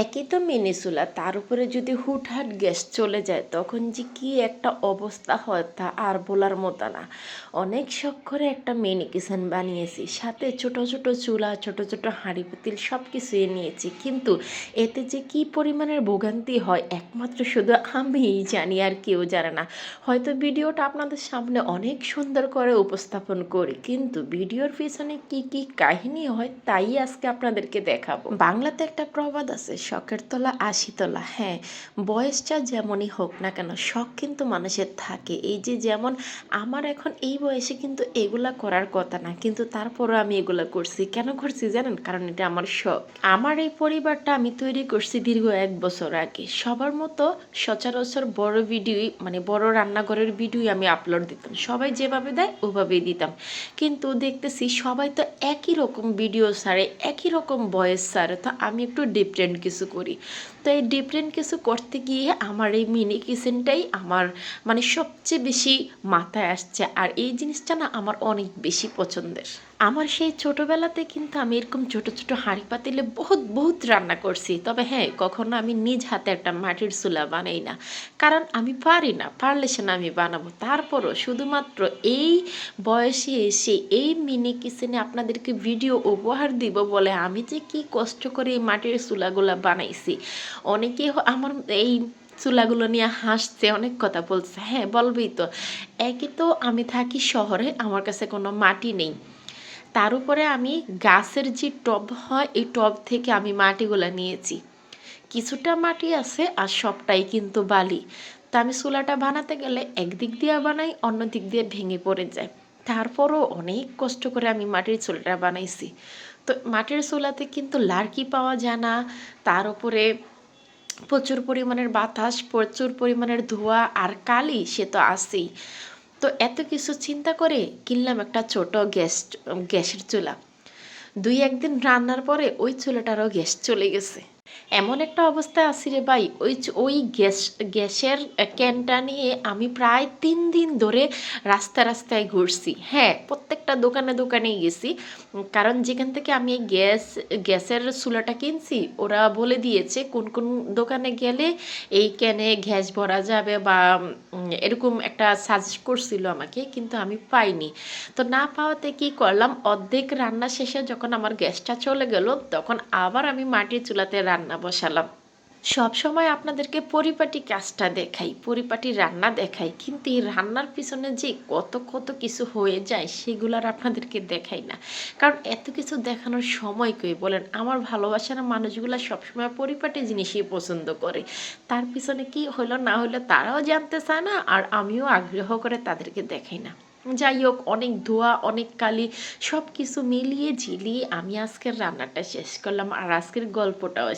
একই তো মিনি চুলা, তার উপরে যদি হুটহাট গ্যাস চলে যায় তখন যে কি একটা অবস্থা হয় তা আর বলার মতো না। অনেক শখ করে একটা মিনি কিচেন বানিয়েছি, সাথে ছোট ছোট চুলা, ছোট ছোট হাঁড়ি পাতিল সব কিছুই নিয়েছি, কিন্তু এতে যে কি পরিমাণের ভোগান্তি হয় একমাত্র শুধু আমিই জানি, আর কেউ জানে না। হয়তো ভিডিওটা আপনাদের সামনে অনেক সুন্দর করে উপস্থাপন করি, কিন্তু ভিডিওর পিছনে কি কি কাহিনী হয় তাই আজকে আপনাদেরকে দেখাবো। বাংলাতে একটা প্রবাদ আছে, শখের তলা ৮০ তলা। হ্যাঁ, বয়সটা যেমনই হোক না কেন শখ কিন্তু মানুষের থাকে। এই যে যেমন আমার এখন এই বয়সে কিন্তু এগুলা করার কথা না, কিন্তু তারপরও আমি এগুলা করছি। কেন করছি জানেন? কারণ এটা আমার শখ। আমার এই পরিবারটা আমি তৈরি করছি দীর্ঘ ১ বছর আগে। সবার মতো সচরাচর বড় ভিডিও, মানে বড় রান্নাঘরের ভিডিও আমি আপলোড দিতাম, সবাই যেভাবে দেয় ওভাবেই দিতাম। কিন্তু দেখতেছি সবাই তো একই রকম ভিডিও ছাড়ে, একই রকম ভয়েস ছাড়ে, তো আমি একটু ডিফারেন্ট কিছু করি। তো এই ডিফারেন্ট কিছু করতে গিয়ে আমার এই মিনি কিচেনটাই আমার মানে সবচেয়ে বেশি মাথায় আসছে, আর এই জিনিসটা না আমার অনেক বেশি পছন্দের। আমার সেই ছোটোবেলাতে কিন্তু আমি এরকম ছোট ছোট হাঁড়ি পাতিলে বহুত বহুত রান্না করছি, তবে হ্যাঁ, কখনো আমি নিজ হাতে একটা মাটির চুলা বানাই না, কারণ আমি পারি না, পারলে সে না আমি বানাবো। তারপরও শুধুমাত্র এই বয়সে এসে এই মিনি কিচেনে আপনাদেরকে ভিডিও উপহার দিব বলে আমি যে কি কষ্ট করে এই মাটির চুলাগুলা বানাইছি। অনেকে আমার এই চুলাগুলো নিয়ে হাসছে, অনেক কথা বলছে। হ্যাঁ, বলবেই তো, একই তো আমি থাকি শহরে, আমার কাছে কোনো মাটি নেই। তার উপরে আমি গাছের যে টব হয় এই টব থেকে আমি মাটিগুলো নিয়েছি, কিছুটা মাটি আছে আর সবটাই কিন্তু বালি। তা আমি চুলাটা বানাতে গেলে একদিক দিয়ে বানাই, অন্য দিক দিয়ে ভেঙে পড়ে যায়। তারপরও অনেক কষ্ট করে আমি মাটির চুলাটা বানাইছি। তো মাটির চুলাতে কিন্তু লার্কি পাওয়া যায় না, তার উপরে প্রচুর পরিমাণের বাতাস, প্রচুর পরিমাণের ধোঁয়া আর কালি সে তো আছেই। তো এত কিছু চিন্তা করে কিনলাম একটা ছোট গ্যাসের চুলা। ২-১ দিন রান্নার পরে ওই চুলাটারও গ্যাস চলে গেছে। এমন একটা অবস্থায় আছি রে ভাই, ওই গ্যাসের ক্যানটা নিয়ে আমি প্রায় ৩ দিন ধরে রাস্তায় ঘুরছি। হ্যাঁ, প্রত্যেকটা দোকানে দোকানেই গেছি, কারণ যেখান থেকে আমি এই গ্যাসের চুলাটা কিনছি ওরা বলে দিয়েছে কোন কোন দোকানে গেলে এই ক্যানে গ্যাস ভরা যাবে, বা এরকম একটা সাজেস্ট করছিল আমাকে, কিন্তু আমি পাইনি। তো না পাওয়াতে কি করলাম, অর্ধেক রান্না শেষে যখন আমার গ্যাসটা চলে গেল তখন আবার আমি মাটির চুলাতে রান্না বসালাম। সব সময় আপনাদেরকে পরিপাটি কাজটা দেখাই, পরিপাটি রান্না দেখাই, কিন্তু এই রান্নার পিছনে যে কত কত কিছু হয়ে যায় সেগুলো আর আপনাদেরকে দেখাই না, কারণ এত কিছু দেখানোর সময় কই বলেন? আমার ভালোবাসার মানুষগুলো সবসময় পরিপাটি জিনিসই পছন্দ করে, তার পিছনে কি হলো না হলো তারাও জানতে চায় না, আর আমিও আগ্রহ করে তাদেরকে দেখাই না। যাই হোক, অনেক ধোয়া, অনেক কালি, সব কিছু মিলিয়ে ঝিলিয়ে আমি আজকের রান্নাটা শেষ করলাম, আর আজকের গল্পটাও